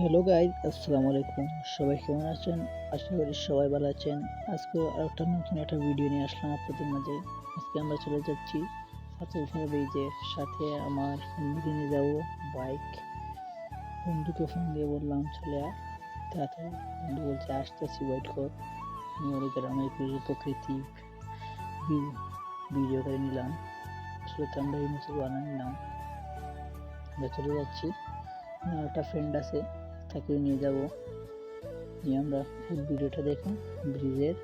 Hello guys, আসসালামু আলাইকুম। সবাই কেমন আছেন? আশা করি সবাই ভালো আছেন। আজকে আরেকটা নতুন একটা ভিডিও নিয়ে আসলাম আপনাদের মাঝে। আজকে আমরা চলে যাচ্ছি সাতুলফাড়া ব্রিজের সাথে আমার বন্ধুকে নিয়ে যাবো বাইক। বন্ধুকে ফোন দিয়ে বললাম চলে আয় তাড়াতাড়ি। বন্ধু বলছে আসতেছি, ওয়েট কর। মনে করে আমি একটু প্রকৃতি ভিডিও করে নিলাম। আসলে তো আমরা এই মুহূর্তে বানিয়ে নিলাম, আমরা চলে যাচ্ছি। আমার একটা ফ্রেন্ড আছে, তাকেও নিয়ে যাবো। নিয়ে আমরা ফুল ভিডিওটা দেখুন ব্রিজের।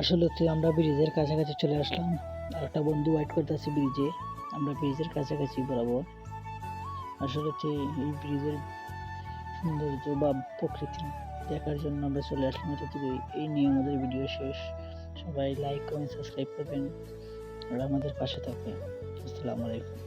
আসলে তো আমরা ব্রিজের কাছাকাছি চলে আসলাম। আর একটা বন্ধু ওয়েট করতেছি ব্রিজে। আমরা ব্রিজের কাছাকাছি বরাবর। আসলে তো এই ব্রিজের সৌন্দর্য বা প্রকৃতি দেখার জন্য আমরা চলে আসলাম। এই নিয়ে আমাদের ভিডিও শেষ। সবাই লাইক কমেন্ট সাবস্ক্রাইব করবেন আর আমাদের পাশে থাকবেন। আসসালামু আলাইকুম।